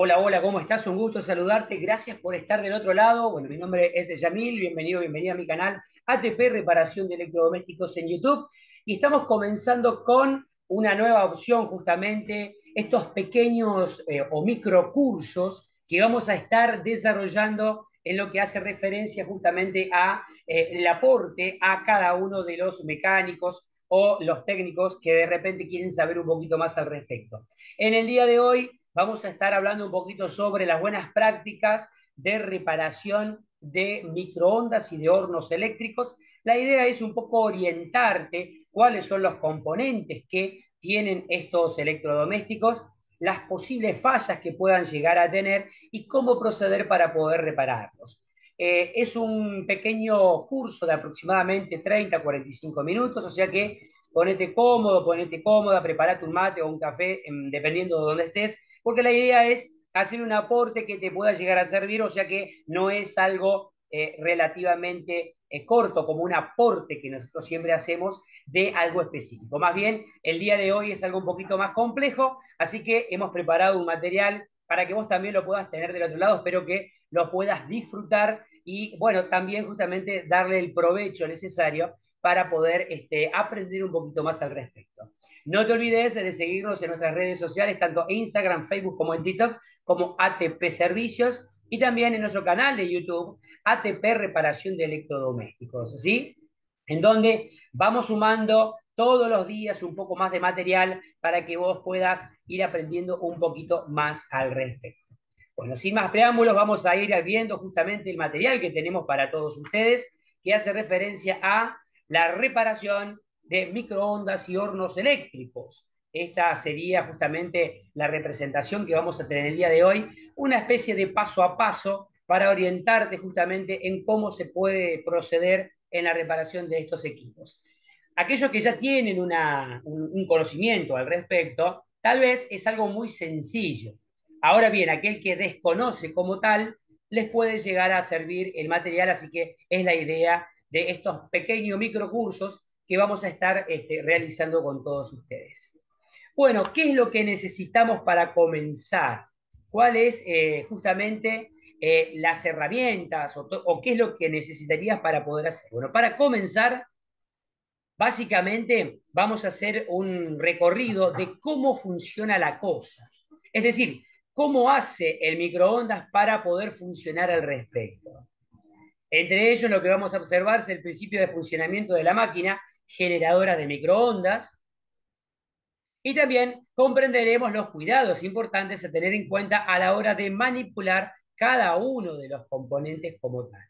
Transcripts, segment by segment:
Hola, hola, ¿cómo estás? Un gusto saludarte. Gracias por estar del otro lado. Bueno, mi nombre es Yamil. Bienvenido, bienvenida a mi canal ATP Reparación de Electrodomésticos en YouTube. Y estamos comenzando con una nueva opción, justamente estos pequeños o microcursos que vamos a estar desarrollando en lo que hace referencia justamente a el aporte a cada uno de los mecánicos o los técnicos que de repente quieren saber un poquito más al respecto. En el día de hoy vamos a estar hablando un poquito sobre las buenas prácticas de reparación de microondas y de hornos eléctricos. La idea es un poco orientarte cuáles son los componentes que tienen estos electrodomésticos, las posibles fallas que puedan llegar a tener y cómo proceder para poder repararlos. Es un pequeño curso de aproximadamente 30 a 45 minutos, o sea que ponete cómodo, ponete cómoda, prepárate un mate o un café, dependiendo de dónde estés, porque la idea es hacer un aporte que te pueda llegar a servir, o sea que no es algo relativamente corto, como un aporte que nosotros siempre hacemos de algo específico. Más bien, el día de hoy es algo un poquito más complejo, así que hemos preparado un material para que vos también lo puedas tener del otro lado, espero que lo puedas disfrutar y, bueno, también justamente darle el provecho necesario para poder aprender un poquito más al respecto. No te olvides de seguirnos en nuestras redes sociales, tanto en Instagram, Facebook como en TikTok, como ATP Servicios, y también en nuestro canal de YouTube, ATP Reparación de Electrodomésticos, ¿sí? En donde vamos sumando todos los días un poco más de material para que vos puedas ir aprendiendo un poquito más al respecto. Bueno, sin más preámbulos, vamos a ir viendo justamente el material que tenemos para todos ustedes, que hace referencia a la reparación de microondas y hornos eléctricos. Esta sería justamente la representación que vamos a tener el día de hoy, una especie de paso a paso para orientarte justamente en cómo se puede proceder en la reparación de estos equipos. Aquellos que ya tienen un conocimiento al respecto, tal vez es algo muy sencillo. Ahora bien, aquel que desconoce como tal, les puede llegar a servir el material, así que es la idea de estos pequeños microcursos que vamos a estar realizando con todos ustedes. Bueno, ¿qué es lo que necesitamos para comenzar? ¿Cuáles justamente las herramientas o qué es lo que necesitarías para poder hacer? Bueno, para comenzar, básicamente vamos a hacer un recorrido de cómo funciona la cosa. Es decir, cómo hace el microondas para poder funcionar al respecto. Entre ellos, lo que vamos a observar es el principio de funcionamiento de la máquina generadora de microondas, y también comprenderemos los cuidados importantes a tener en cuenta a la hora de manipular cada uno de los componentes como tal.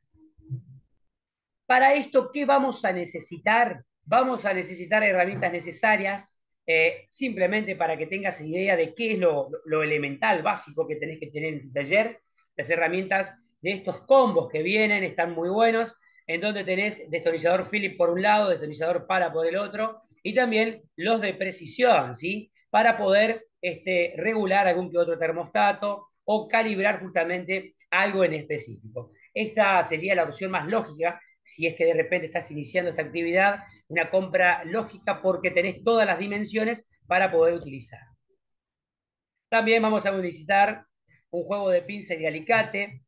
Para esto, ¿qué vamos a necesitar? Vamos a necesitar herramientas necesarias, simplemente para que tengas idea de qué es lo elemental, básico que tenés que tener en tu taller. Las herramientas de estos combos que vienen están muy buenos, en donde tenés destornillador Phillips por un lado, destornillador para por el otro, y también los de precisión, ¿sí? Para poder regular algún que otro termostato o calibrar justamente algo en específico. Esta sería la opción más lógica si es que de repente estás iniciando esta actividad, una compra lógica porque tenés todas las dimensiones para poder utilizar. También vamos a necesitar un juego de pinza y de alicate.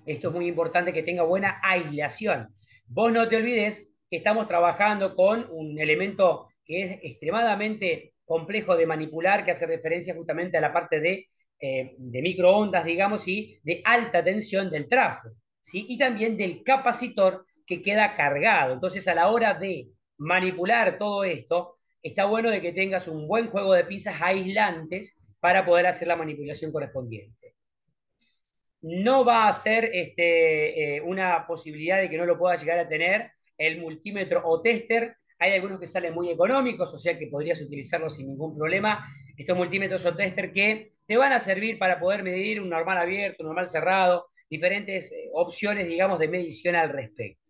Esto es muy importante que tenga buena aislación. Vos no te olvides que estamos trabajando con un elemento que es extremadamente complejo de manipular, que hace referencia justamente a la parte de microondas, digamos, y de alta tensión del trafo, ¿sí? Y también del capacitor que queda cargado. Entonces, a la hora de manipular todo esto, está bueno de que tengas un buen juego de pinzas aislantes para poder hacer la manipulación correspondiente. No va a ser una posibilidad de que no lo pueda llegar a tener el multímetro o tester. Hay algunos que salen muy económicos, o sea que podrías utilizarlos sin ningún problema. Estos multímetros o tester que te van a servir para poder medir un normal abierto, un normal cerrado, diferentes opciones, digamos, de medición al respecto.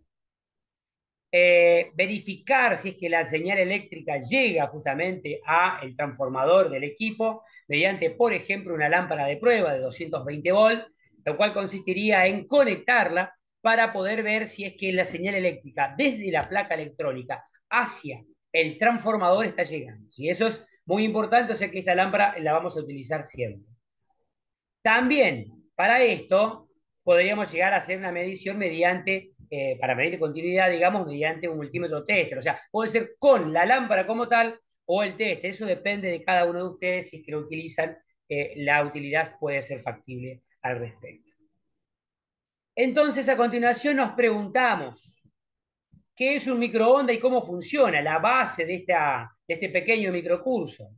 Verificar si es que la señal eléctrica llega justamente a el transformador del equipo mediante, por ejemplo, una lámpara de prueba de 220 volts, lo cual consistiría en conectarla para poder ver si es que la señal eléctrica desde la placa electrónica hacia el transformador está llegando. Si eso es muy importante, o sea que esta lámpara la vamos a utilizar siempre. También, para esto, podríamos llegar a hacer una medición mediante, para medir continuidad, digamos, mediante un multímetro tester. O sea, puede ser con la lámpara como tal o el tester. Eso depende de cada uno de ustedes. Si es que lo utilizan, la utilidad puede ser factible al respecto. Entonces, a continuación nos preguntamos, ¿qué es un microondas y cómo funciona? La base de este pequeño microcurso.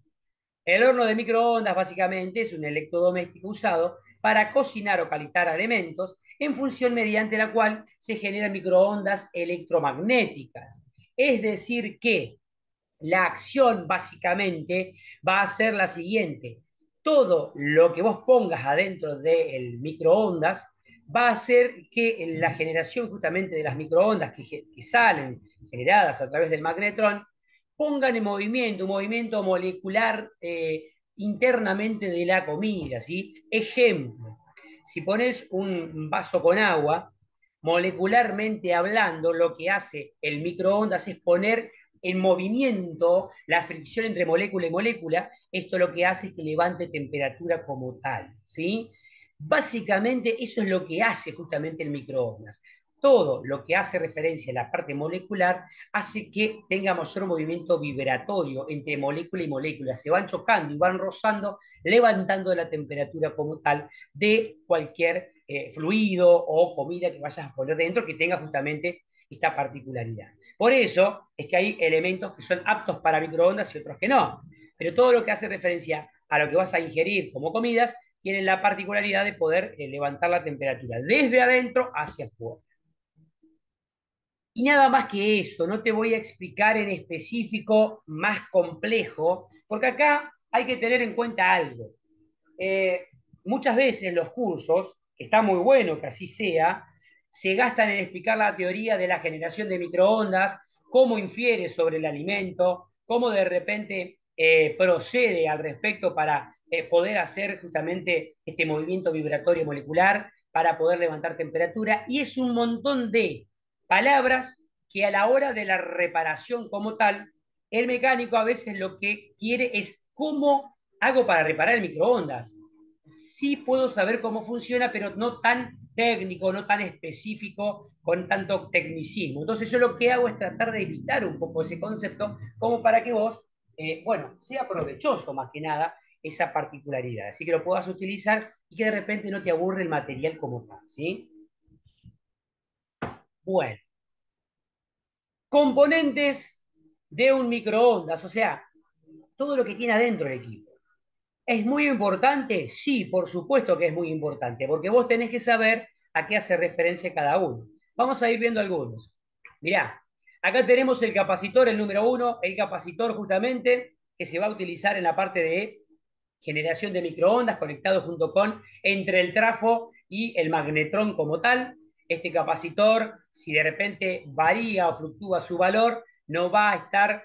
El horno de microondas básicamente es un electrodoméstico usado para cocinar o calentar alimentos en función mediante la cual se generan microondas electromagnéticas. Es decir, que la acción básicamente va a ser la siguiente. Todo lo que vos pongas adentro del microondas va a hacer que la generación justamente de las microondas que salen generadas a través del magnetrón pongan en movimiento, un movimiento molecular internamente de la comida, ¿sí? Ejemplo, si pones un vaso con agua, molecularmente hablando, lo que hace el microondas es poner en movimiento la fricción entre molécula y molécula. Esto lo que hace es que levante temperatura como tal, ¿sí? Básicamente eso es lo que hace justamente el microondas. Todo lo que hace referencia a la parte molecular hace que tenga mayor movimiento vibratorio entre molécula y molécula. Se van chocando y van rozando, levantando la temperatura como tal de cualquier fluido o comida que vayas a poner dentro que tenga justamente esta particularidad. Por eso es que hay elementos que son aptos para microondas y otros que no. Pero todo lo que hace referencia a lo que vas a ingerir como comidas tiene la particularidad de poder levantar la temperatura desde adentro hacia afuera. Y nada más que eso, no te voy a explicar en específico más complejo, porque acá hay que tener en cuenta algo. Eh, Muchas veces los cursos, que está muy bueno que así sea, se gastan en explicar la teoría de la generación de microondas, cómo infiere sobre el alimento, cómo de repente procede al respecto para poder hacer justamente este movimiento vibratorio molecular, para poder levantar temperatura, y es un montón de palabras que a la hora de la reparación como tal, el mecánico a veces lo que quiere es cómo hago para reparar el microondas. Sí puedo saber cómo funciona, pero no tan técnico, no tan específico, con tanto tecnicismo. Entonces yo lo que hago es tratar de evitar un poco ese concepto, como para que vos, bueno, sea provechoso más que nada esa particularidad. Así que lo puedas utilizar y que de repente no te aburre el material como tal, ¿sí? Bueno, componentes de un microondas, o sea, todo lo que tiene adentro el equipo. ¿Es muy importante? Sí, por supuesto que es muy importante, porque vos tenés que saber a qué hace referencia cada uno. Vamos a ir viendo algunos. Mirá, acá tenemos el capacitor, el número uno, el capacitor justamente que se va a utilizar en la parte de generación de microondas conectado junto con entre el trafo y el magnetrón como tal. Este capacitor, si de repente varía o fluctúa su valor, no va a estar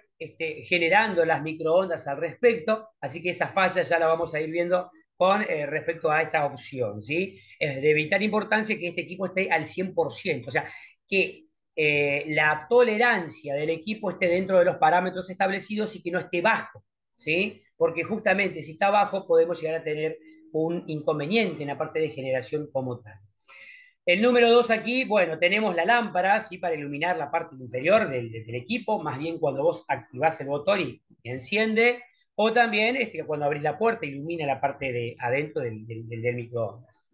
generando las microondas al respecto, así que esa falla ya la vamos a ir viendo con respecto a esta opción, ¿sí? Es de vital importancia que este equipo esté al 100%, o sea, que la tolerancia del equipo esté dentro de los parámetros establecidos y que no esté bajo, ¿sí? Porque justamente si está bajo podemos llegar a tener un inconveniente en la parte de generación como tal. El número dos aquí, bueno, tenemos la lámpara, ¿sí? Para iluminar la parte inferior del equipo, más bien cuando vos activás el botón y enciende, o también cuando abrís la puerta ilumina la parte de adentro del microondas.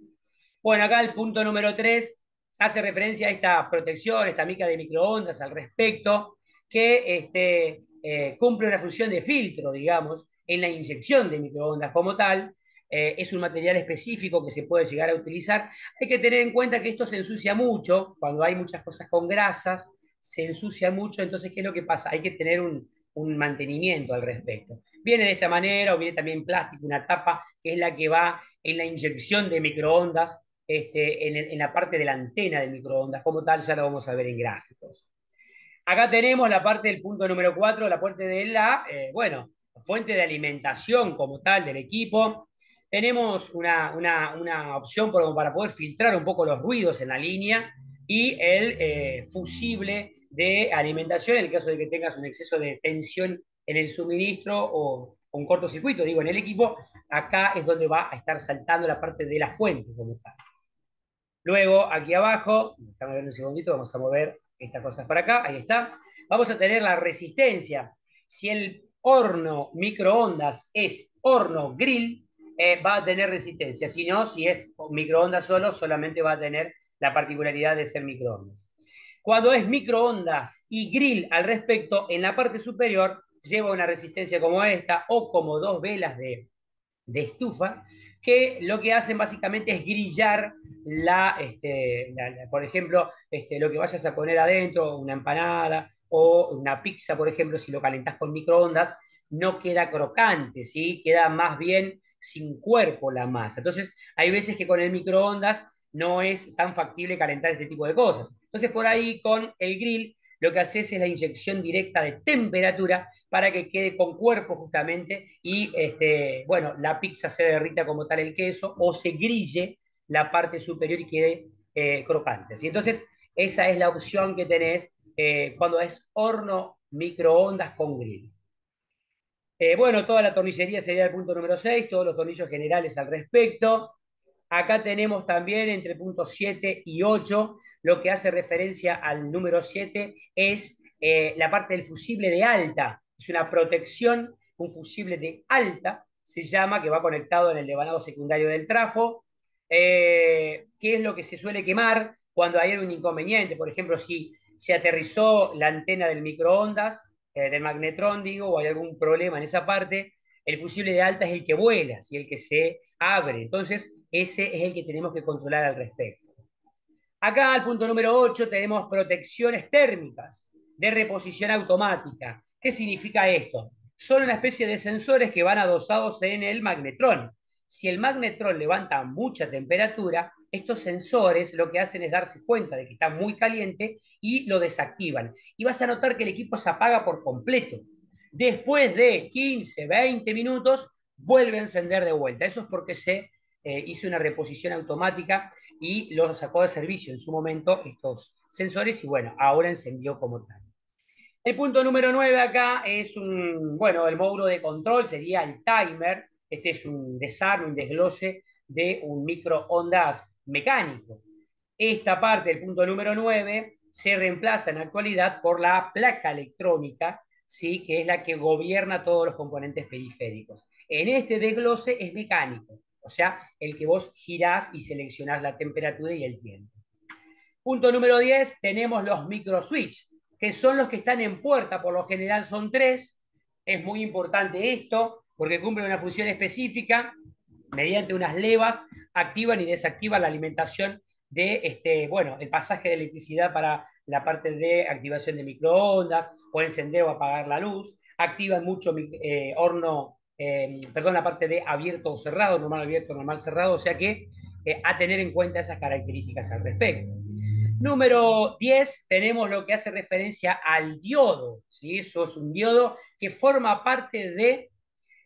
Bueno, acá el punto número 3 hace referencia a esta protección, esta mica de microondas al respecto, que cumple una función de filtro, digamos, en la inyección de microondas como tal. Es un material específico que se puede llegar a utilizar. Hay que tener en cuenta que esto se ensucia mucho, cuando hay muchas cosas con grasas, se ensucia mucho, entonces, ¿qué es lo que pasa? Hay que tener un mantenimiento al respecto. Viene de esta manera, o viene también plástico, una tapa, que es la que va en la inyección de microondas en la parte de la antena del microondas como tal, ya lo vamos a ver en gráficos. Acá tenemos la parte del punto número 4, la parte de bueno, fuente de alimentación como tal del equipo. Tenemos una opción para poder filtrar un poco los ruidos en la línea y el fusible de alimentación en el caso de que tengas un exceso de tensión en el suministro un cortocircuito, digo, en el equipo, acá es donde va a estar saltando la parte de la fuente como tal. Luego, aquí abajo, déjame ver un segundito, vamos a mover estas cosas para acá, ahí está. Vamos a tener la resistencia. Si el horno microondas es horno grill, va a tener resistencia. Si no, si es microondas solo, solamente va a tener la particularidad de ser microondas. Cuando es microondas y grill al respecto, en la parte superior lleva una resistencia como esta o como dos velas de estufa, que lo que hacen básicamente es grillar por ejemplo, lo que vayas a poner adentro, una empanada o una pizza, por ejemplo, si lo calentás con microondas, no queda crocante, ¿sí? Queda más bien sin cuerpo la masa. Entonces, hay veces que con el microondas no es tan factible calentar este tipo de cosas. Entonces, por ahí con el grill lo que haces es la inyección directa de temperatura para que quede con cuerpo justamente y bueno, la pizza se derrita como tal el queso o se grille la parte superior y quede crocante. ¿Sí? Entonces, esa es la opción que tenés cuando es horno microondas con grill. Bueno, toda la tornillería sería el punto número 6, todos los tornillos generales al respecto. Acá tenemos también entre puntos 7 y 8, lo que hace referencia al número 7 es la parte del fusible de alta. Es una protección, un fusible de alta, se llama, que va conectado en el devanado secundario del trafo. ¿Qué es lo que se suele quemar cuando hay un inconveniente? Por ejemplo, si se aterrizó la antena del microondas, del magnetrón, digo, o hay algún problema en esa parte, el fusible de alta es el que vuela, ¿sí? El que se abre. Entonces, ese es el que tenemos que controlar al respecto. Acá, al punto número 8, tenemos protecciones térmicas de reposición automática. ¿Qué significa esto? Son una especie de sensores que van adosados en el magnetrón. Si el magnetrón levanta mucha temperatura, estos sensores lo que hacen es darse cuenta de que está muy caliente y lo desactivan. Y vas a notar que el equipo se apaga por completo. Después de 15, 20 minutos, vuelve a encender de vuelta. Eso es porque se hizo una reposición automática y lo sacó de servicio en su momento estos sensores y bueno, ahora encendió como tal. El punto número 9 acá es bueno, el módulo de control sería el timer. Este es un desarme, un desglose de un microondas mecánico. Esta parte, el punto número 9 se reemplaza en la actualidad por la placa electrónica, ¿sí? Que es la que gobierna todos los componentes periféricos. En este desglose es mecánico, o sea, el que vos girás y seleccionás la temperatura y el tiempo. Punto número 10, tenemos los microswitch, que son los que están en puerta, por lo general son tres. Es muy importante esto, porque cumplen una función específica, mediante unas levas, activan y desactivan la alimentación de, bueno, el pasaje de electricidad para la parte de activación de microondas, o encender o apagar la luz, activan mucho horno, perdón, la parte de abierto o cerrado, normal abierto, normal cerrado, o sea que a tener en cuenta esas características al respecto. Número 10 tenemos lo que hace referencia al diodo, ¿sí? Eso es un diodo que forma parte de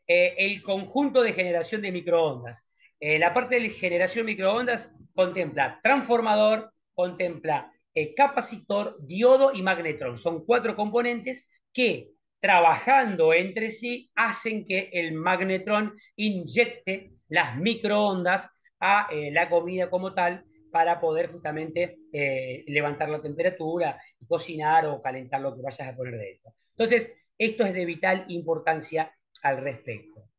el conjunto de generación de microondas. La parte de generación de microondas contempla transformador, contempla capacitor, diodo y magnetrón. Son cuatro componentes que trabajando entre sí hacen que el magnetrón inyecte las microondas a la comida como tal para poder justamente levantar la temperatura, cocinar o calentar lo que vayas a poner dentro. Entonces, esto es de vital importancia al respecto.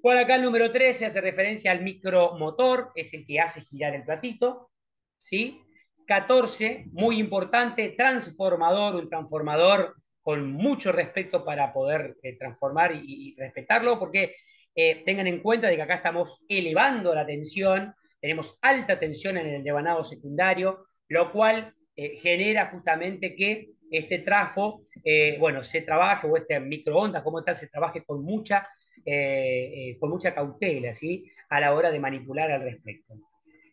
Bueno, acá el número 13 hace referencia al micromotor, es el que hace girar el platito, ¿sí? 14, muy importante, transformador, un transformador con mucho respeto para poder transformar y respetarlo, porque tengan en cuenta de que acá estamos elevando la tensión, tenemos alta tensión en el devanado secundario, lo cual genera justamente que este trafo, bueno, se trabaje, o este microondas como tal, se trabaje con mucha cautela, ¿sí? A la hora de manipular al respecto.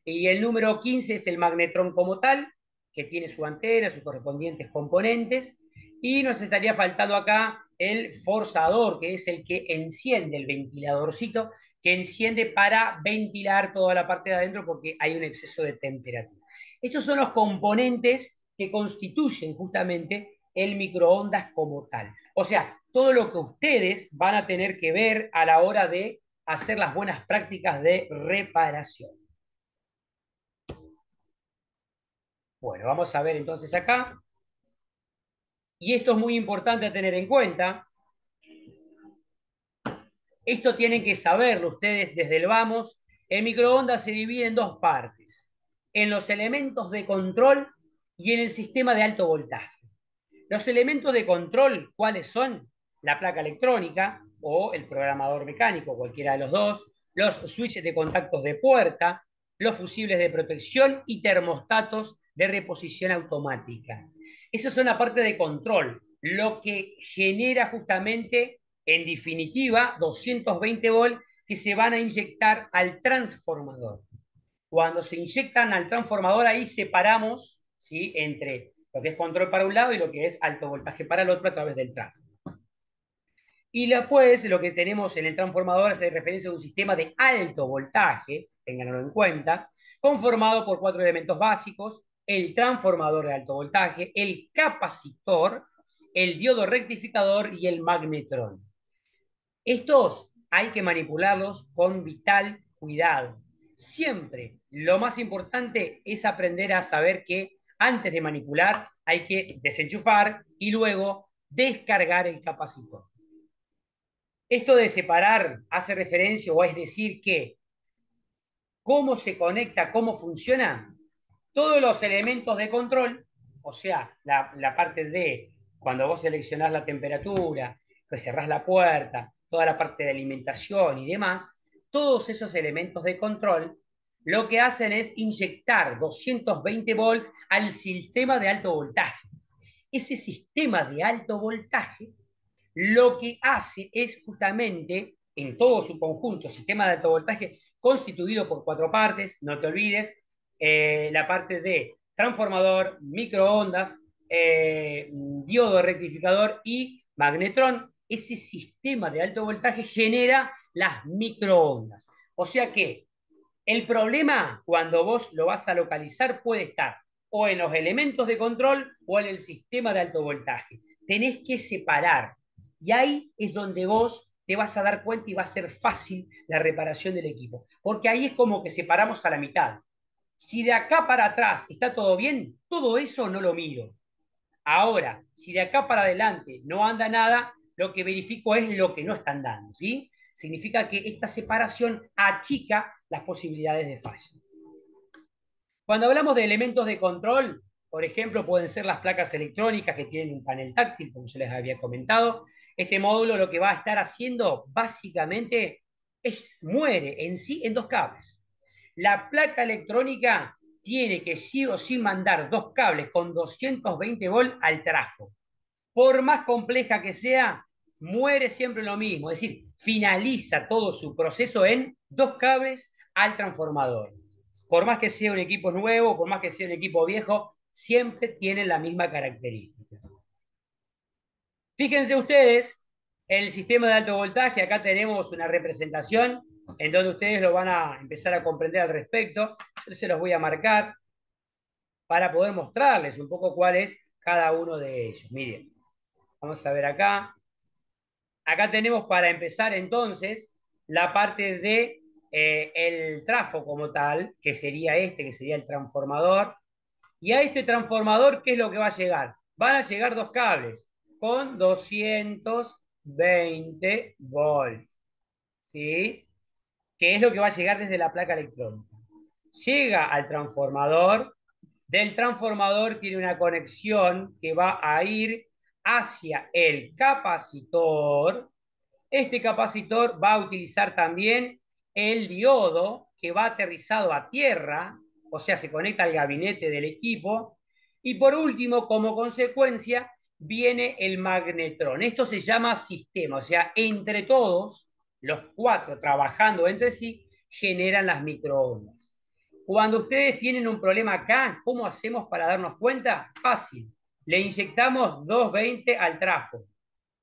Y el número 15 es el magnetrón como tal, que tiene su antena, sus correspondientes componentes, y nos estaría faltando acá el forzador, que es el que enciende el ventiladorcito, que enciende para ventilar toda la parte de adentro porque hay un exceso de temperatura. Estos son los componentes que constituyen justamente el microondas como tal. O sea, todo lo que ustedes van a tener que ver a la hora de hacer las buenas prácticas de reparación. Bueno, vamos a ver entonces acá. Y esto es muy importante a tener en cuenta. Esto tienen que saberlo ustedes desde el vamos. El microondas se divide en dos partes, en los elementos de control y en el sistema de alto voltaje. Los elementos de control, ¿cuáles son? La placa electrónica o el programador mecánico, cualquiera de los dos, los switches de contactos de puerta, los fusibles de protección y termostatos de reposición automática. Eso son la parte de control, lo que genera justamente, en definitiva, 220 volts que se van a inyectar al transformador. Cuando se inyectan al transformador, ahí separamos, ¿sí?, entre lo que es control para un lado y lo que es alto voltaje para el otro a través del transformador. Y después lo que tenemos en el transformador hace referencia a un sistema de alto voltaje, ténganlo en cuenta, conformado por cuatro elementos básicos: el transformador de alto voltaje, el capacitor, el diodo rectificador y el magnetrón. Estos hay que manipularlos con vital cuidado. Siempre lo más importante es aprender a saber que antes de manipular hay que desenchufar y luego descargar el capacitor. Esto de separar hace referencia, o es decir, que cómo se conecta, cómo funciona, todos los elementos de control, o sea, la parte de cuando vos seleccionás la temperatura, que cerrás la puerta, toda la parte de alimentación y demás, todos esos elementos de control lo que hacen es inyectar 220 volts al sistema de alto voltaje. Ese sistema de alto voltaje lo que hace es justamente, en todo su conjunto, sistema de alto voltaje constituido por cuatro partes, no te olvides, la parte de transformador, microondas, diodo rectificador y magnetrón. Ese sistema de alto voltaje genera las microondas. O sea que el problema, cuando vos lo vas a localizar, puede estar o en los elementos de control o en el sistema de alto voltaje. Tenés que separar. Y ahí es donde vos te vas a dar cuenta y va a ser fácil la reparación del equipo. Porque ahí es como que separamos a la mitad. Si de acá para atrás está todo bien, todo eso no lo miro. Ahora, si de acá para adelante no anda nada, lo que verifico es lo que no están dando, ¿sí? Significa que esta separación achica las posibilidades de fallo. Cuando hablamos de elementos de control, por ejemplo, pueden ser las placas electrónicas que tienen un panel táctil, como yo les había comentado. Este módulo lo que va a estar haciendo básicamente muere en sí en dos cables. La placa electrónica tiene que sí o sí mandar dos cables con 220 volts al trafo. Por más compleja que sea, muere siempre lo mismo, es decir, finaliza todo su proceso en dos cables al transformador. Por más que sea un equipo nuevo, por más que sea un equipo viejo, siempre tienen la misma característica. Fíjense ustedes, el sistema de alto voltaje, acá tenemos una representación en donde ustedes lo van a empezar a comprender al respecto. Yo se los voy a marcar para poder mostrarles un poco cuál es cada uno de ellos. Miren, vamos a ver acá. Acá tenemos para empezar entonces la parte de el trafo como tal, que sería este, que sería el transformador. Y a este transformador, ¿qué es lo que va a llegar? Van a llegar dos cables con 220 volts, ¿sí? Que es lo que va a llegar desde la placa electrónica. Llega al transformador, del transformador tiene una conexión que va a ir hacia el capacitor. Este capacitor va a utilizar también el diodo que va aterrizado a tierra, o sea, se conecta al gabinete del equipo. Y por último, como consecuencia, viene el magnetrón. Esto se llama sistema, o sea, entre todos, los cuatro trabajando entre sí, generan las microondas. Cuando ustedes tienen un problema acá, ¿cómo hacemos para darnos cuenta? Fácil. Le inyectamos 220 al trafo.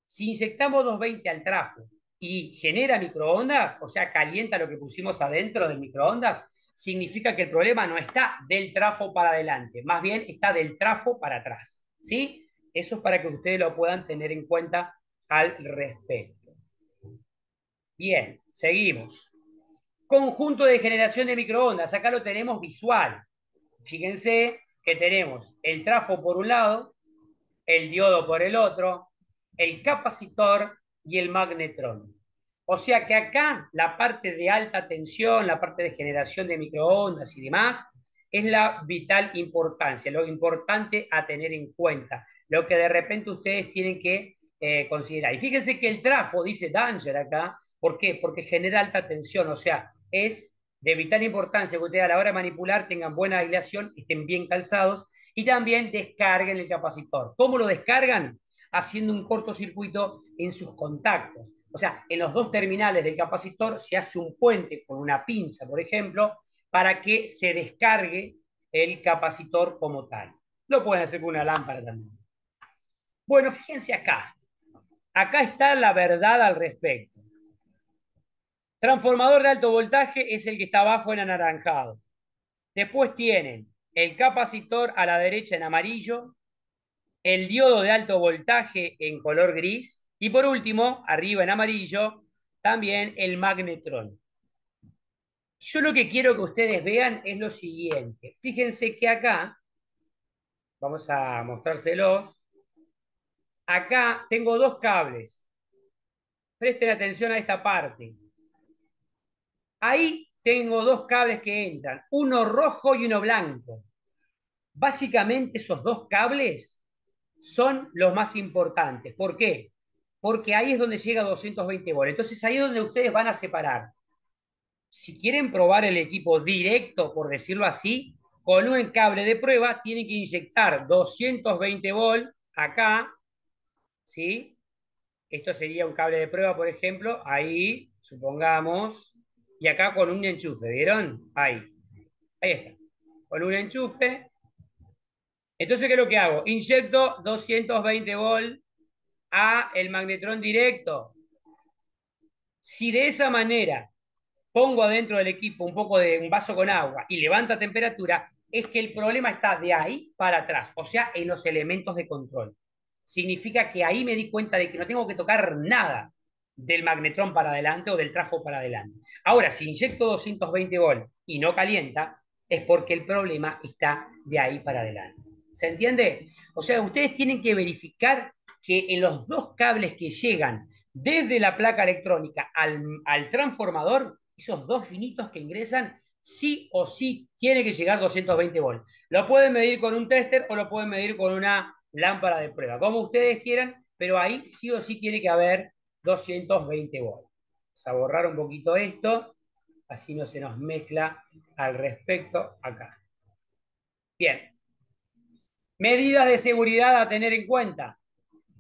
Si inyectamos 220 al trafo y genera microondas, o sea, calienta lo que pusimos adentro del microondas, significa que el problema no está del trafo para adelante, más bien está del trafo para atrás. ¿Sí? Eso es para que ustedes lo puedan tener en cuenta al respecto. Bien, seguimos. Conjunto de generación de microondas. Acá lo tenemos visual. Fíjense que tenemos el trafo por un lado, el diodo por el otro, el capacitor y el magnetrón. O sea que acá la parte de alta tensión, la parte de generación de microondas y demás, es la vital importancia, lo importante a tener en cuenta, lo que de repente ustedes tienen que considerar. Y fíjense que el trafo, dice Danger acá, ¿por qué? Porque genera alta tensión, o sea, es de vital importancia que ustedes a la hora de manipular tengan buena aislación, estén bien calzados y también descarguen el capacitor. ¿Cómo lo descargan? Haciendo un cortocircuito en sus contactos. O sea, en los dos terminales del capacitor se hace un puente con una pinza, por ejemplo, para que se descargue el capacitor como tal. Lo pueden hacer con una lámpara también. Bueno, fíjense acá. Acá está la verdad al respecto. Transformador de alto voltaje es el que está abajo en anaranjado. Después tienen el capacitor a la derecha en amarillo, el diodo de alto voltaje en color gris y por último, arriba en amarillo, también el magnetrón. Yo lo que quiero que ustedes vean es lo siguiente. Fíjense que acá, vamos a mostrárselos, acá tengo dos cables. Presten atención a esta parte. Ahí tengo dos cables que entran, uno rojo y uno blanco. Básicamente esos dos cables son los más importantes. ¿Por qué? Porque ahí es donde llega 220 volts. Entonces ahí es donde ustedes van a separar. Si quieren probar el equipo directo, por decirlo así, con un cable de prueba tienen que inyectar 220 volts acá, ¿sí? Esto sería un cable de prueba, por ejemplo, ahí, supongamos, y acá con un enchufe, ¿vieron? Ahí está. Con un enchufe. Entonces, ¿qué es lo que hago? Inyecto 220 volts a el magnetrón directo. Si de esa manera pongo adentro del equipo un poco de un vaso con agua y levanta temperatura, es que el problema está de ahí para atrás, o sea, en los elementos de control. Significa que ahí me di cuenta de que no tengo que tocar nada del magnetrón para adelante o del trafo para adelante. Ahora, si inyecto 220 volts y no calienta, es porque el problema está de ahí para adelante. ¿Se entiende? O sea, ustedes tienen que verificar que en los dos cables que llegan desde la placa electrónica al transformador, esos dos finitos que ingresan, sí o sí tiene que llegar 220 volts. Lo pueden medir con un tester o lo pueden medir con una lámpara de prueba, como ustedes quieran, pero ahí sí o sí tiene que haber 220 volts. Vamos a borrar un poquito esto, así no se nos mezcla al respecto acá. Bien. Medidas de seguridad a tener en cuenta.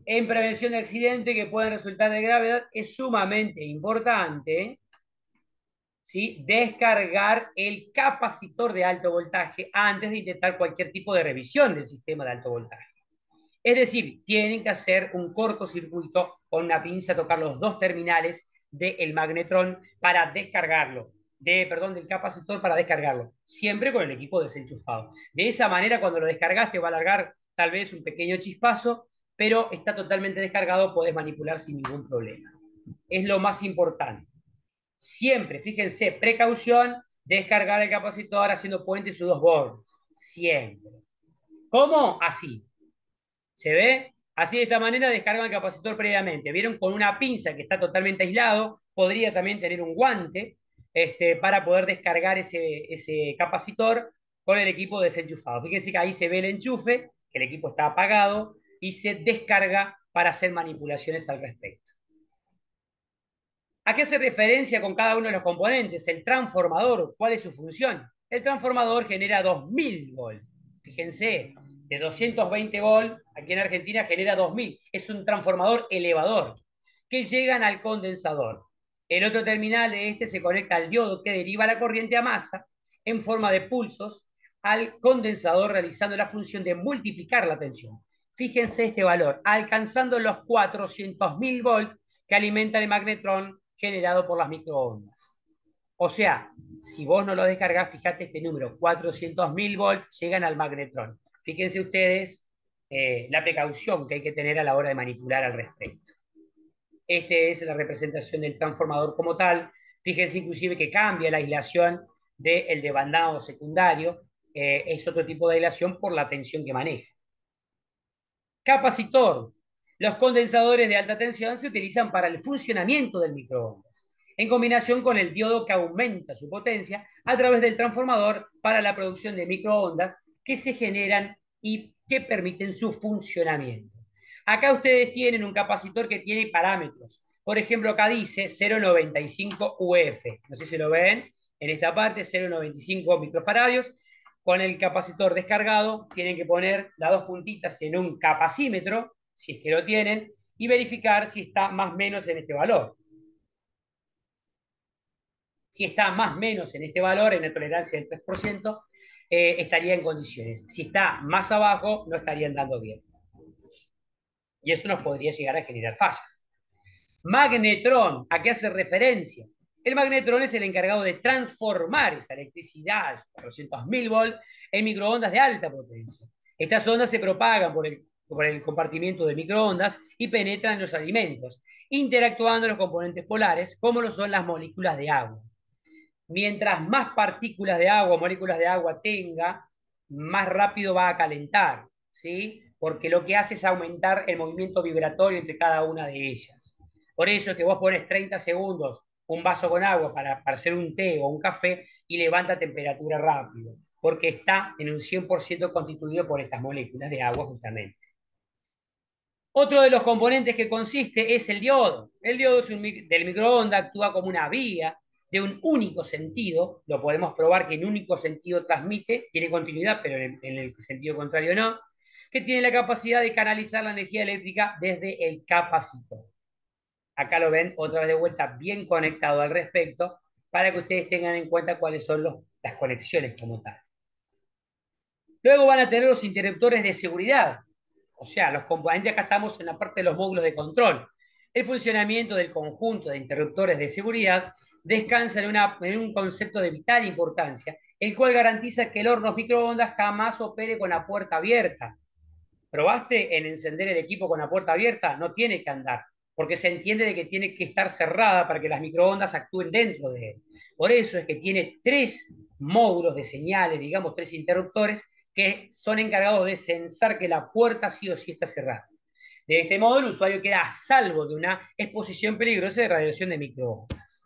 En prevención de accidentes que pueden resultar de gravedad es sumamente importante, ¿sí? Descargar el capacitor de alto voltaje antes de intentar cualquier tipo de revisión del sistema de alto voltaje. Es decir, tienen que hacer un cortocircuito con una pinza, tocar los dos terminales del magnetrón para descargarlo, del capacitor para descargarlo, siempre con el equipo desenchufado. De esa manera, cuando lo descargaste, va a largar tal vez un pequeño chispazo, pero está totalmente descargado, podés manipular sin ningún problema. Es lo más importante. Siempre, fíjense, precaución, descargar el capacitor haciendo puente sus dos bordes. Siempre. ¿Cómo? Así. ¿Se ve? Así de esta manera descargan el capacitor previamente. ¿Vieron? Con una pinza que está totalmente aislado, podría también tener un guante para poder descargar ese capacitor con el equipo desenchufado. Fíjense que ahí se ve el enchufe, que el equipo está apagado y se descarga para hacer manipulaciones al respecto. ¿A qué hace referencia con cada uno de los componentes? El transformador, ¿cuál es su función? El transformador genera 2000 volts. Fíjense, de 220 volts, aquí en Argentina genera 2000. Es un transformador elevador que llegan al condensador. El otro terminal de este se conecta al diodo que deriva la corriente a masa en forma de pulsos al condensador realizando la función de multiplicar la tensión. Fíjense este valor, alcanzando los 400.000 volts que alimentan el magnetrón generado por las microondas. O sea, si vos no lo descargas, fíjate este número, 400.000 volts llegan al magnetrón. Fíjense ustedes la precaución que hay que tener a la hora de manipular al respecto. Esta es la representación del transformador como tal. Fíjense inclusive que cambia la aislación del de bandado secundario. Es otro tipo de aislación por la tensión que maneja. Capacitor. Los condensadores de alta tensión se utilizan para el funcionamiento del microondas, en combinación con el diodo que aumenta su potencia a través del transformador para la producción de microondas que se generan y que permiten su funcionamiento. Acá ustedes tienen un capacitor que tiene parámetros. Por ejemplo, acá dice 0,95 UF. No sé si lo ven. En esta parte, 0,95 microfaradios. Con el capacitor descargado, tienen que poner las dos puntitas en un capacímetro, si es que lo tienen, y verificar si está más o menos en este valor. Si está más o menos en este valor, en la tolerancia del 3%, estaría en condiciones. Si está más abajo, no estarían dando bien. Y eso nos podría llegar a generar fallas. Magnetrón, ¿a qué hace referencia? El magnetrón es el encargado de transformar esa electricidad, 400.000 volts, en microondas de alta potencia. Estas ondas se propagan por el compartimiento de microondas y penetran en los alimentos, interactuando los componentes polares, como lo son las moléculas de agua. Mientras más partículas de agua, moléculas de agua tenga, más rápido va a calentar, ¿sí? Porque lo que hace es aumentar el movimiento vibratorio entre cada una de ellas. Por eso es que vos pones 30 segundos un vaso con agua para hacer un té o un café y levanta temperatura rápido, porque está en un 100% constituido por estas moléculas de agua justamente. Otro de los componentes que consiste es el diodo. El diodo es del microondas, actúa como una vía de un único sentido. Lo podemos probar que en único sentido transmite, tiene continuidad, pero en el sentido contrario no. Que tiene la capacidad de canalizar la energía eléctrica desde el capacitor. Acá lo ven otra vez de vuelta bien conectado al respecto para que ustedes tengan en cuenta cuáles son las conexiones como tal. Luego van a tener los interruptores de seguridad, o sea, los componentes, acá estamos en la parte de los módulos de control. El funcionamiento del conjunto de interruptores de seguridad descansa en un concepto de vital importancia, el cual garantiza que el horno microondas jamás opere con la puerta abierta. ¿Probaste en encender el equipo con la puerta abierta? No tiene que andar, porque se entiende de que tiene que estar cerrada para que las microondas actúen dentro de él. Por eso es que tiene tres módulos de señales, digamos, tres interruptores, que son encargados de censar que la puerta sí o sí está cerrada. De este modo, el usuario queda a salvo de una exposición peligrosa de radiación de microondas.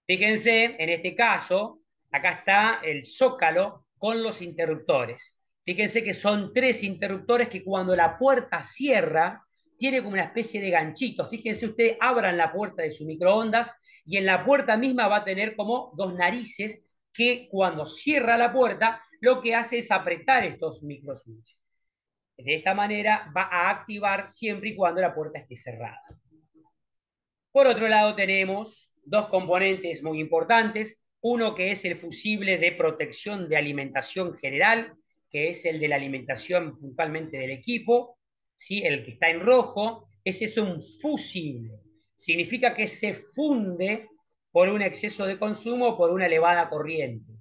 Fíjense, en este caso, acá está el zócalo con los interruptores. Fíjense que son tres interruptores que cuando la puerta cierra, tiene como una especie de ganchito. Fíjense ustedes, abran la puerta de su microondas y en la puerta misma va a tener como dos narices que cuando cierra la puerta, lo que hace es apretar estos microswitches. De esta manera va a activar siempre y cuando la puerta esté cerrada. Por otro lado, tenemos dos componentes muy importantes. Uno que es el fusible de protección de alimentación general, que es el de la alimentación puntualmente del equipo, ¿sí? El que está en rojo, ese es un fusible. Significa que se funde por un exceso de consumo o por una elevada corriente.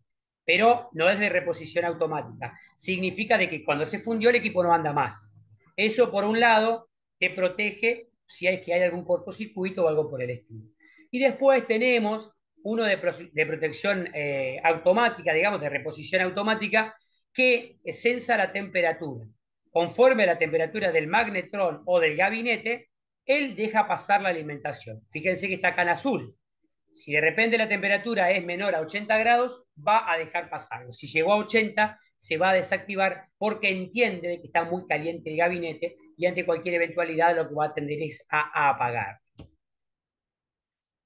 Pero no es de reposición automática. Significa de que cuando se fundió el equipo no anda más. Eso por un lado te protege si hay que hay algún cortocircuito o algo por el estilo. Y después tenemos uno de protección automática, digamos, de reposición automática, que sensa la temperatura. Conforme a la temperatura del magnetrón o del gabinete, él deja pasar la alimentación. Fíjense que está acá en azul. Si de repente la temperatura es menor a 80 grados, va a dejar pasarlo. Si llegó a 80, se va a desactivar porque entiende que está muy caliente el gabinete y ante cualquier eventualidad lo que va a tender es a apagar.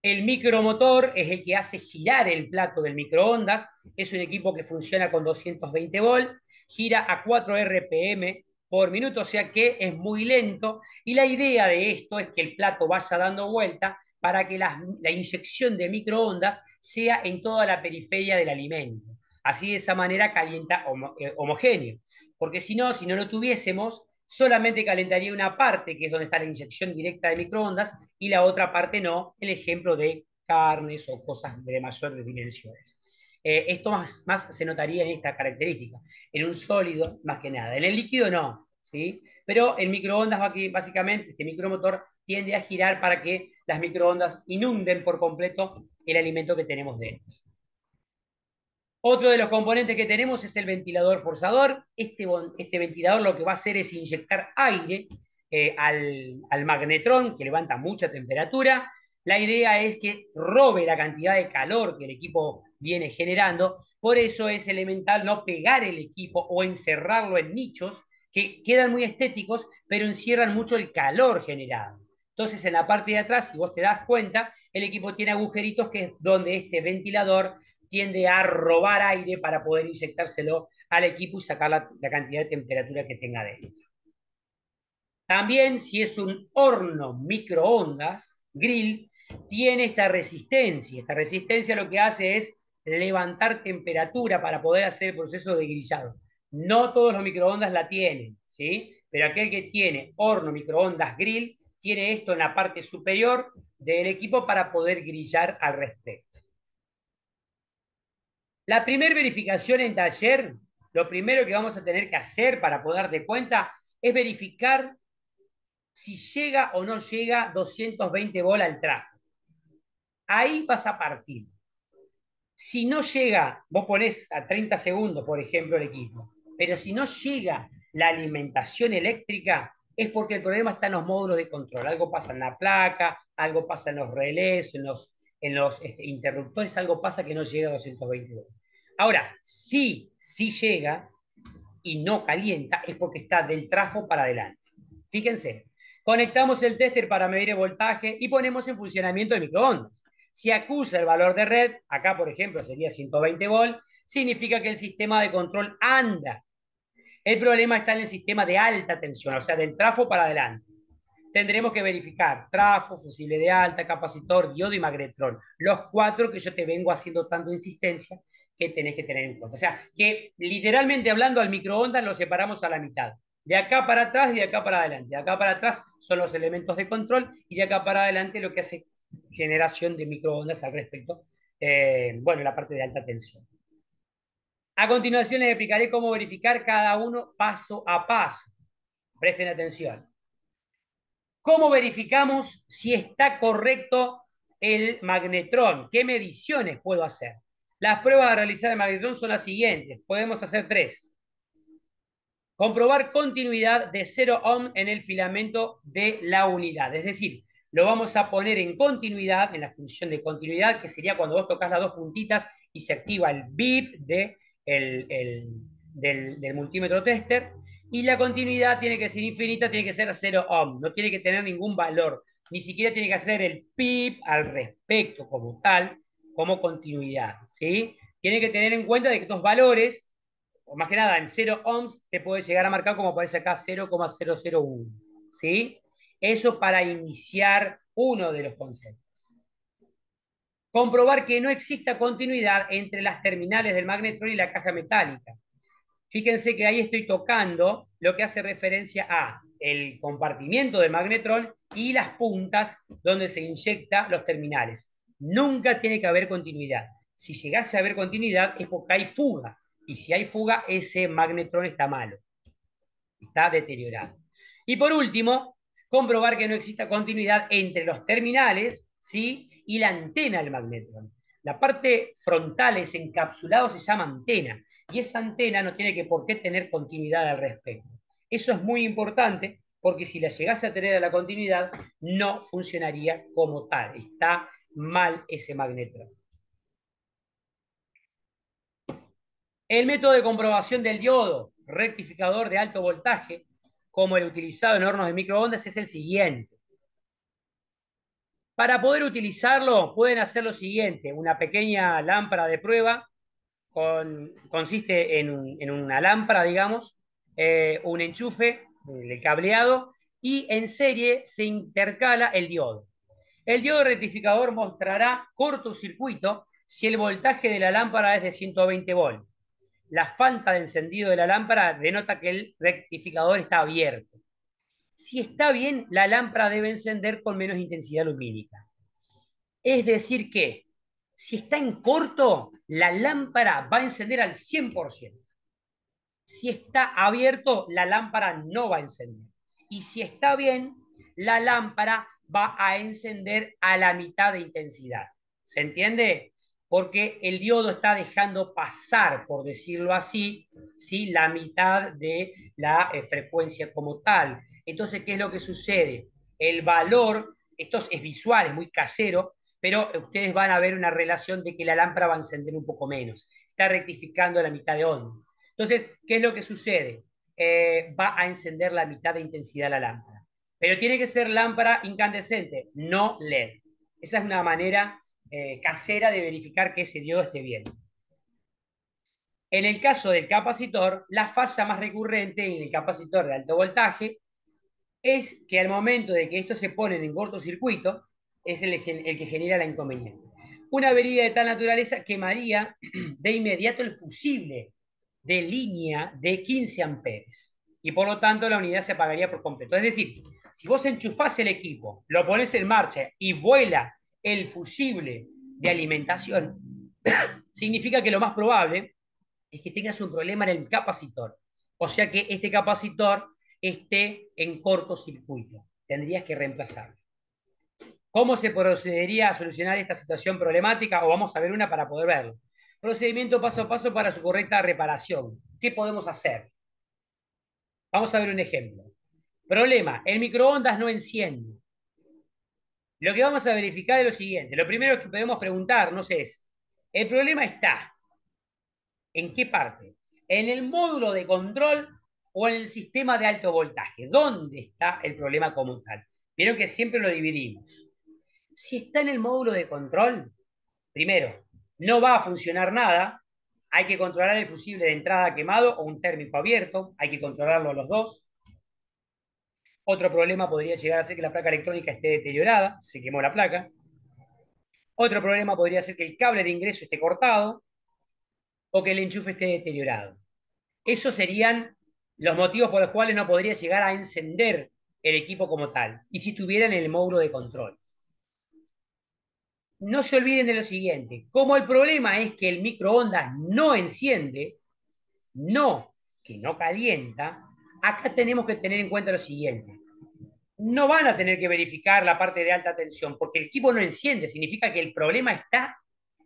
El micromotor es el que hace girar el plato del microondas. Es un equipo que funciona con 220 volts, gira a 4 RPM por minuto, o sea que es muy lento. Y la idea de esto es que el plato vaya dando vuelta para que la inyección de microondas sea en toda la periferia del alimento. Así de esa manera calienta homogéneo. Porque si no lo tuviésemos, solamente calentaría una parte, que es donde está la inyección directa de microondas, y la otra parte no, el ejemplo de carnes o cosas de mayores dimensiones. Esto más se notaría en esta característica, en un sólido más que nada, en el líquido no, ¿sí? Pero el microondas básicamente, este micromotor tiende a girar para que las microondas inunden por completo el alimento que tenemos dentro. Otro de los componentes que tenemos es el ventilador forzador. Este ventilador lo que va a hacer es inyectar aire al magnetrón, que levanta mucha temperatura. La idea es que robe la cantidad de calor que el equipo viene generando. Por eso es elemental no pegar el equipo o encerrarlo en nichos que quedan muy estéticos, pero encierran mucho el calor generado. Entonces, en la parte de atrás, si vos te das cuenta, el equipo tiene agujeritos que es donde este ventilador tiende a robar aire para poder inyectárselo al equipo y sacar la cantidad de temperatura que tenga dentro. También, si es un horno microondas, grill, tiene esta resistencia. Esta resistencia lo que hace es levantar temperatura para poder hacer el proceso de grillado. No todos los microondas la tienen, ¿sí? Pero aquel que tiene horno microondas grill tiene esto en la parte superior del equipo para poder grillar al respecto. La primera verificación en taller, lo primero que vamos a tener que hacer para poder darte cuenta es verificar si llega o no llega 220 volt al tráfico. Ahí vas a partir. Si no llega, vos ponés a 30 segundos, por ejemplo, el equipo, pero si no llega la alimentación eléctrica, es porque el problema está en los módulos de control. Algo pasa en la placa, algo pasa en los relés, en los interruptores, algo pasa que no llega a 220 volts. Ahora, si llega y no calienta, es porque está del trafo para adelante. Fíjense, conectamos el tester para medir el voltaje y ponemos en funcionamiento el microondas. Si acusa el valor de red, acá por ejemplo sería 120 volt, significa que el sistema de control anda. El problema está en el sistema de alta tensión, o sea, del trafo para adelante. Tendremos que verificar trafo, fusible de alta, capacitor, diodo y magnetrón. Los cuatro que yo te vengo haciendo tanto insistencia que tenés que tener en cuenta. O sea, que literalmente hablando al microondas lo separamos a la mitad. De acá para atrás y de acá para adelante. De acá para atrás son los elementos de control y de acá para adelante lo que hace generación de microondas al respecto. Bueno, la parte de alta tensión. A continuación les explicaré cómo verificar cada uno paso a paso. Presten atención. ¿Cómo verificamos si está correcto el magnetrón? ¿Qué mediciones puedo hacer? Las pruebas a realizar el magnetrón son las siguientes. Podemos hacer tres. Comprobar continuidad de 0 ohm en el filamento de la unidad. Es decir, lo vamos a poner en continuidad, en la función de continuidad, que sería cuando vos tocas las dos puntitas y se activa el bip del multímetro tester. Y la continuidad tiene que ser infinita, tiene que ser 0 ohm, no tiene que tener ningún valor, ni siquiera tiene que hacer el pip al respecto como tal, como continuidad, ¿sí? Tiene que tener en cuenta de que estos valores, o más que nada en 0 ohms, te puede llegar a marcar como aparece acá 0,001, ¿sí? Eso para iniciar uno de los conceptos. Comprobar que no exista continuidad entre las terminales del magnetrón y la caja metálica. Fíjense que ahí estoy tocando lo que hace referencia a el compartimiento del magnetrón y las puntas donde se inyecta los terminales. Nunca tiene que haber continuidad. Si llegase a haber continuidad es porque hay fuga. Y si hay fuga, ese magnetrón está malo. Está deteriorado. Y por último, comprobar que no exista continuidad entre los terminales, ¿sí?, y la antena del magnetrón. La parte frontal, ese encapsulado, se llama antena. Y esa antena no tiene que por qué tener continuidad al respecto. Eso es muy importante porque si la llegase a tener a la continuidad, no funcionaría como tal. Está mal ese magnetrón. El método de comprobación del diodo, rectificador de alto voltaje, como el utilizado en hornos de microondas, es el siguiente. Para poder utilizarlo, pueden hacer lo siguiente: una pequeña lámpara de prueba, consiste en una lámpara, digamos, un enchufe, el cableado, y en serie se intercala el diodo. El diodo rectificador mostrará cortocircuito si el voltaje de la lámpara es de 120 volts. La falta de encendido de la lámpara denota que el rectificador está abierto. Si está bien, la lámpara debe encender con menos intensidad lumínica. Es decir que, si está en corto, la lámpara va a encender al 100%. Si está abierto, la lámpara no va a encender. Y si está bien, la lámpara va a encender a la mitad de intensidad. ¿Se entiende? Porque el diodo está dejando pasar, por decirlo así, ¿sí? La mitad de la frecuencia como tal. Entonces, ¿qué es lo que sucede? El valor, esto es visual, es muy casero, pero ustedes van a ver una relación de que la lámpara va a encender un poco menos. Está rectificando la mitad de onda. Entonces, ¿qué es lo que sucede? Va a encender la mitad de intensidad la lámpara. Pero tiene que ser lámpara incandescente, no LED. Esa es una manera casera de verificar que ese diodo esté bien. En el caso del capacitor, la falla más recurrente en el capacitor de alto voltaje es que al momento de que estos se ponen en cortocircuito, es el que genera la inconveniente. Una avería de tal naturaleza quemaría de inmediato el fusible de línea de 15 amperes y por lo tanto la unidad se apagaría por completo. Es decir, si vos enchufás el equipo, lo pones en marcha y vuela el fusible de alimentación, significa que lo más probable es que tengas un problema en el capacitor. O sea que este capacitor esté en cortocircuito. Tendrías que reemplazarlo. ¿Cómo se procedería a solucionar esta situación problemática? O vamos a ver una para poder verlo. Procedimiento paso a paso para su correcta reparación. ¿Qué podemos hacer? Vamos a ver un ejemplo. Problema, el microondas no enciende. Lo que vamos a verificar es lo siguiente. Lo primero que podemos preguntarnos es, ¿el problema está en qué parte? ¿En el módulo de control o en el sistema de alto voltaje? ¿Dónde está el problema como tal? Vieron que siempre lo dividimos. Si está en el módulo de control, primero, no va a funcionar nada. Hay que controlar el fusible de entrada quemado o un térmico abierto. Hay que controlarlo los dos. Otro problema podría llegar a ser que la placa electrónica esté deteriorada, se quemó la placa. Otro problema podría ser que el cable de ingreso esté cortado o que el enchufe esté deteriorado. Esos serían los motivos por los cuales no podría llegar a encender el equipo como tal. Y si estuviera en el módulo de control. No se olviden de lo siguiente. Como el problema es que el microondas no enciende, no, que no calienta, acá tenemos que tener en cuenta lo siguiente. No van a tener que verificar la parte de alta tensión, porque el equipo no enciende, significa que el problema está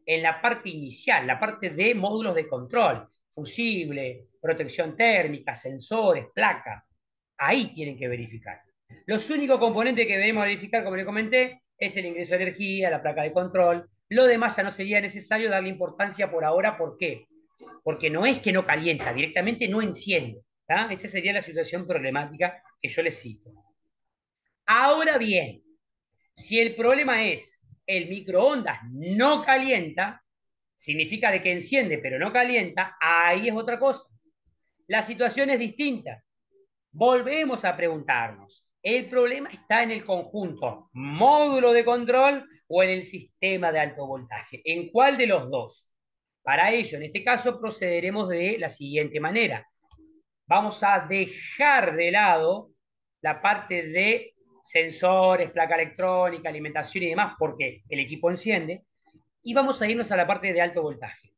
en la parte inicial, la parte de módulos de control, fusible, protección térmica, sensores, placa. Ahí tienen que verificar. Los únicos componentes que debemos verificar, como les comenté, es el ingreso de energía, la placa de control. Lo demás ya no sería necesario darle importancia por ahora. ¿Por qué? Porque no es que no calienta, directamente no enciende. ¿Tá? Esta sería la situación problemática que yo les cito. Ahora bien, si el problema es el microondas no calienta, significa de que enciende pero no calienta, ahí es otra cosa. La situación es distinta. Volvemos a preguntarnos, ¿el problema está en el conjunto módulo de control o en el sistema de alto voltaje? ¿En cuál de los dos? Para ello, en este caso, procederemos de la siguiente manera. Vamos a dejar de lado la parte de sensores, placa electrónica, alimentación y demás, porque el equipo enciende, y vamos a irnos a la parte de alto voltaje.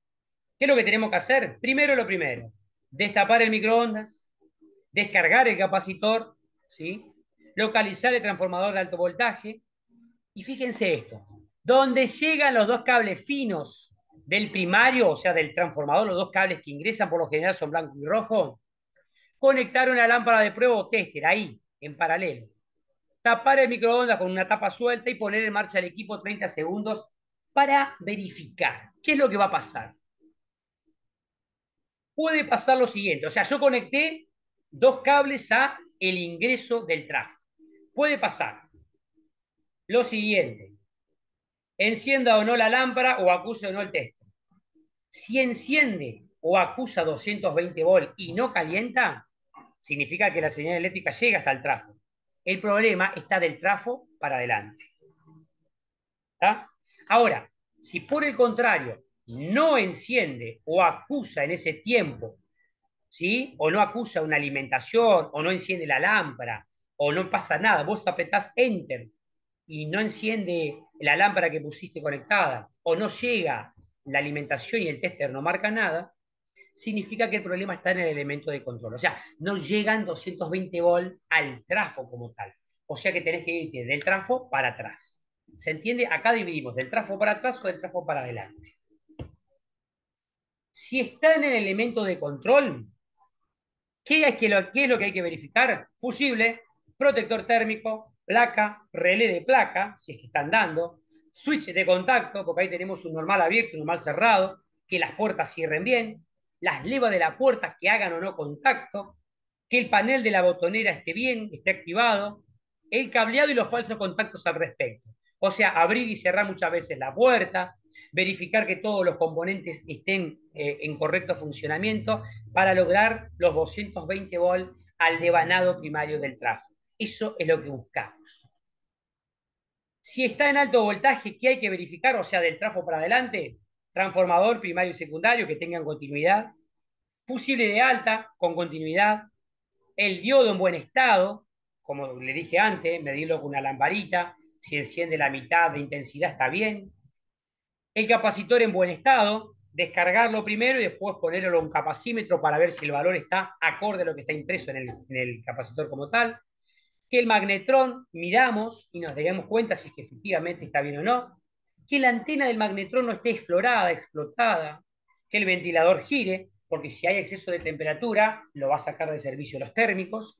¿Qué es lo que tenemos que hacer? Primero lo primero, destapar el microondas, descargar el capacitor, ¿sí? Localizar el transformador de alto voltaje, y fíjense esto, donde llegan los dos cables finos del primario, o sea, del transformador, los dos cables que ingresan por lo general son blanco y rojo, conectar una lámpara de prueba o tester ahí, en paralelo. Tapar el microondas con una tapa suelta y poner en marcha el equipo 30 segundos para verificar qué es lo que va a pasar. Puede pasar lo siguiente, o sea, yo conecté dos cables a el ingreso del tráfico. Puede pasar lo siguiente, encienda o no la lámpara o acuse o no el tester. Si enciende o acusa 220 volt y no calienta, significa que la señal eléctrica llega hasta el trafo. El problema está del trafo para adelante. ¿Tá? Ahora, si por el contrario no enciende o acusa en ese tiempo, ¿sí? O no acusa una alimentación, o no enciende la lámpara, o no pasa nada, vos apretás Enter y no enciende la lámpara que pusiste conectada, o no llega la alimentación y el tester no marca nada, significa que el problema está en el elemento de control. O sea, no llegan 220 volt al trafo como tal. O sea que tenés que irte del trafo para atrás. ¿Se entiende? Acá dividimos del trafo para atrás o del trafo para adelante. Si está en el elemento de control, ¿qué es lo que hay que verificar? Fusible, protector térmico, placa, relé de placa, si es que están dando, switch de contacto, porque ahí tenemos un normal abierto, un normal cerrado, que las puertas cierren bien, las levas de la puerta que hagan o no contacto, que el panel de la botonera esté bien, esté activado, el cableado y los falsos contactos al respecto. O sea, abrir y cerrar muchas veces la puerta, verificar que todos los componentes estén en correcto funcionamiento para lograr los 220 volts al devanado primario del trafo. Eso es lo que buscamos. Si está en alto voltaje, ¿qué hay que verificar? O sea, del trafo para adelante, transformador primario y secundario que tengan continuidad, fusible de alta con continuidad, el diodo en buen estado, como le dije antes, medirlo con una lamparita, si enciende la mitad de intensidad está bien, el capacitor en buen estado, descargarlo primero y después ponerlo en un capacímetro para ver si el valor está acorde a lo que está impreso en el capacitor como tal, que el magnetrón miramos y nos demos cuenta si es que efectivamente está bien o no, que la antena del magnetrón no esté explorada, explotada, que el ventilador gire, porque si hay exceso de temperatura, lo va a sacar de servicio los térmicos,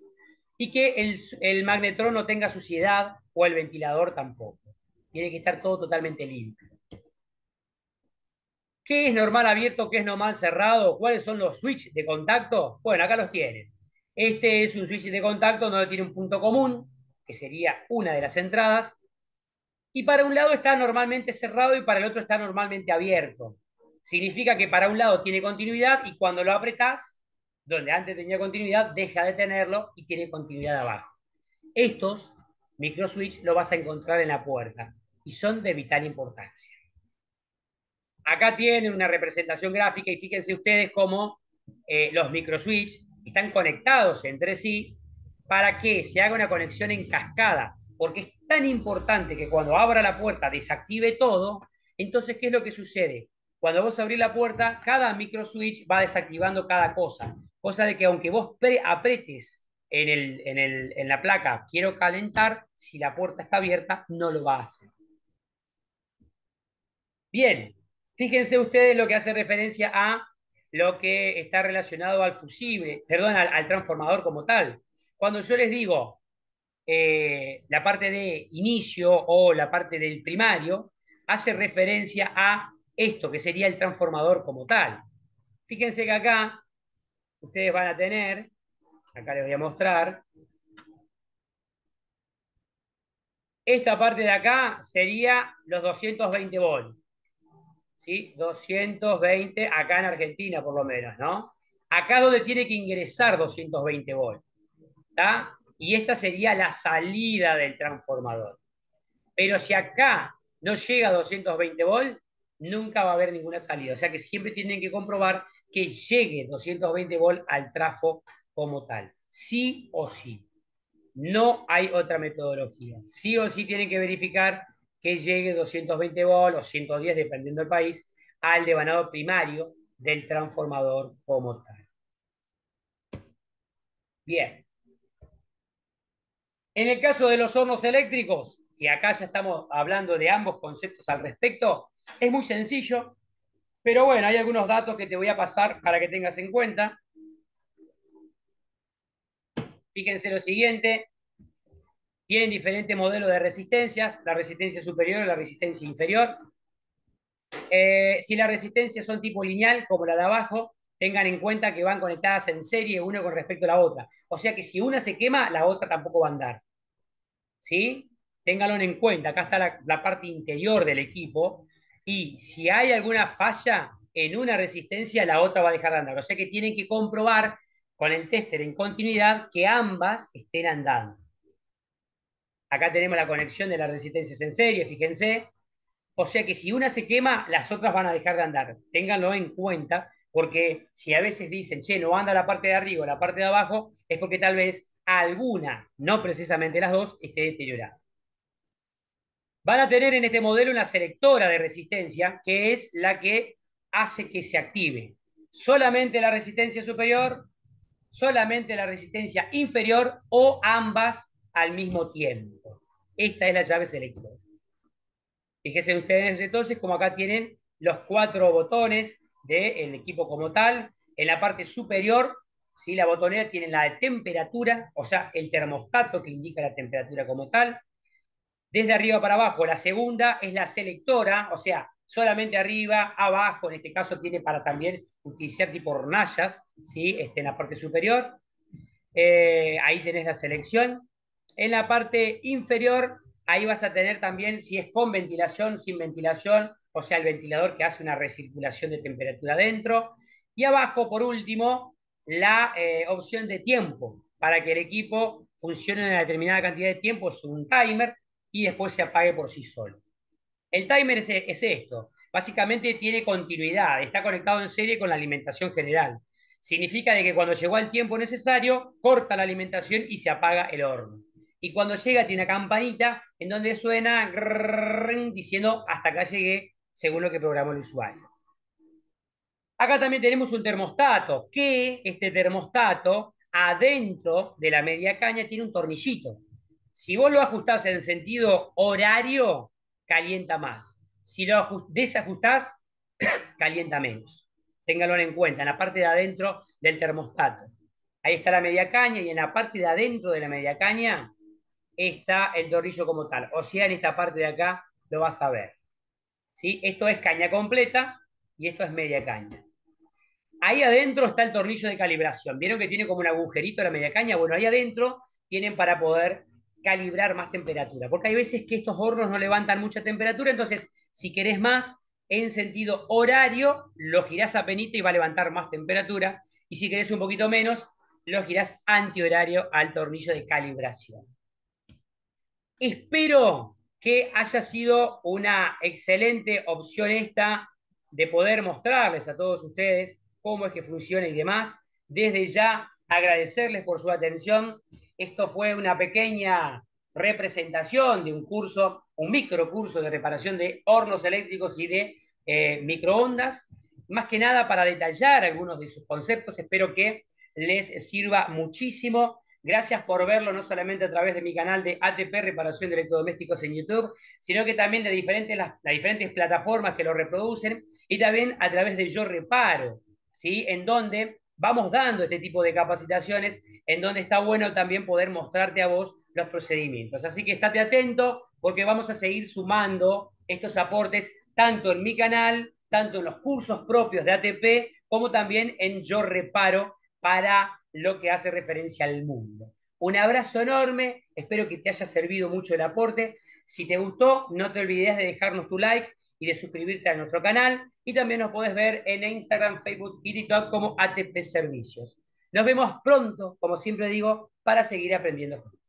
y que el magnetrón no tenga suciedad o el ventilador tampoco. Tiene que estar todo totalmente limpio. ¿Qué es normal abierto? ¿Qué es normal cerrado? ¿Cuáles son los switches de contacto? Bueno, acá los tienen. Este es un switch de contacto donde tiene un punto común, que sería una de las entradas, y para un lado está normalmente cerrado y para el otro está normalmente abierto. Significa que para un lado tiene continuidad y cuando lo apretás, donde antes tenía continuidad, deja de tenerlo y tiene continuidad abajo. Estos microswitch lo vas a encontrar en la puerta y son de vital importancia. Acá tienen una representación gráfica y fíjense ustedes cómo los microswitch están conectados entre sí para que se haga una conexión en cascada, porque es tan importante que cuando abra la puerta desactive todo. Entonces, ¿qué es lo que sucede? Cuando vos abrís la puerta, cada microswitch va desactivando cada cosa de que aunque vos apretes en la placa quiero calentar, si la puerta está abierta, no lo va a hacer. Bien, fíjense ustedes lo que hace referencia a lo que está relacionado al fusible, perdón, al transformador como tal. Cuando yo les digo la parte de inicio o la parte del primario, hace referencia a esto que sería el transformador como tal. Fíjense que acá ustedes van a tener, acá les voy a mostrar, esta parte de acá sería los 220 volts. ¿Sí? 220 acá en Argentina por lo menos, ¿no? Acá es donde tiene que ingresar 220 volts, ¿está? Y esta sería la salida del transformador. Pero si acá no llega a 220 volts, nunca va a haber ninguna salida. O sea que siempre tienen que comprobar que llegue 220 volts al trafo como tal. Sí o sí. No hay otra metodología. Sí o sí tienen que verificar que llegue 220 volts o 110, dependiendo del país, al devanado primario del transformador como tal. Bien. En el caso de los hornos eléctricos, que acá ya estamos hablando de ambos conceptos al respecto, es muy sencillo, pero bueno, hay algunos datos que te voy a pasar para que tengas en cuenta. Fíjense lo siguiente, tienen diferentes modelos de resistencias, la resistencia superior y la resistencia inferior. Si las resistencias son tipo lineal, como la de abajo, tengan en cuenta que van conectadas en serie una con respecto a la otra. O sea que si una se quema, la otra tampoco va a andar. ¿Sí? Ténganlo en cuenta. Acá está la parte interior del equipo. Y si hay alguna falla en una resistencia, la otra va a dejar de andar. O sea que tienen que comprobar con el tester en continuidad que ambas estén andando. Acá tenemos la conexión de las resistencias en serie, fíjense. O sea que si una se quema, las otras van a dejar de andar. Ténganlo en cuenta, porque si a veces dicen, che, no anda la parte de arriba o la parte de abajo, es porque tal vez alguna, no precisamente las dos, esté deteriorada. Van a tener en este modelo una selectora de resistencia, que es la que hace que se active solamente la resistencia superior, solamente la resistencia inferior o ambas al mismo tiempo. Esta es la llave selectora. Fíjense ustedes entonces como acá tienen los 4 botones del equipo como tal. En la parte superior, ¿sí? La botonera tiene la de temperatura, o sea, el termostato que indica la temperatura como tal. Desde arriba para abajo, la segunda es la selectora, o sea, solamente arriba, abajo, en este caso tiene para también utilizar tipo hornallas, ¿sí? En la parte superior. Ahí tenés la selección. En la parte inferior, ahí vas a tener también si es con ventilación, sin ventilación, o sea, el ventilador que hace una recirculación de temperatura dentro. Y abajo, por último, la opción de tiempo, para que el equipo funcione en una determinada cantidad de tiempo, es un timer, y después se apague por sí solo. El timer es esto. Básicamente tiene continuidad, está conectado en serie con la alimentación general. Significa de que cuando llegó el tiempo necesario, corta la alimentación y se apaga el horno. Y cuando llega tiene una campanita en donde suena grrr, diciendo hasta acá llegué, según lo que programó el usuario. Acá también tenemos un termostato, que este termostato, adentro de la media caña, tiene un tornillito. Si vos lo ajustás en sentido horario, calienta más. Si lo desajustás, calienta menos. Ténganlo en cuenta, en la parte de adentro del termostato. Ahí está la media caña y en la parte de adentro de la media caña está el tornillo como tal. O sea, en esta parte de acá lo vas a ver. ¿Sí? Esto es caña completa y esto es media caña. Ahí adentro está el tornillo de calibración. ¿Vieron que tiene como un agujerito la media caña? Bueno, ahí adentro tienen para poder calibrar más temperatura. Porque hay veces que estos hornos no levantan mucha temperatura, entonces si querés más en sentido horario, lo girás a penita y va a levantar más temperatura. Y si querés un poquito menos, lo girás antihorario al tornillo de calibración. Espero que haya sido una excelente opción esta de poder mostrarles a todos ustedes cómo es que funciona y demás. Desde ya agradecerles por su atención. Esto fue una pequeña representación de un curso, un microcurso de reparación de hornos eléctricos y de microondas, más que nada para detallar algunos de sus conceptos. Espero que les sirva muchísimo. Gracias por verlo, no solamente a través de mi canal de ATP Reparación de Electrodomésticos en YouTube, sino que también de las diferentes plataformas que lo reproducen y también a través de Yo Reparo, ¿sí? En donde vamos dando este tipo de capacitaciones, en donde está bueno también poder mostrarte a vos los procedimientos. Así que estate atento porque vamos a seguir sumando estos aportes tanto en mi canal, tanto en los cursos propios de ATP, como también en Yo Reparo para lo que hace referencia al mundo. Un abrazo enorme, espero que te haya servido mucho el aporte. Si te gustó, no te olvides de dejarnos tu like y de suscribirte a nuestro canal. Y también nos podés ver en Instagram, Facebook y TikTok como ATP Servicios. Nos vemos pronto, como siempre digo, para seguir aprendiendo juntos.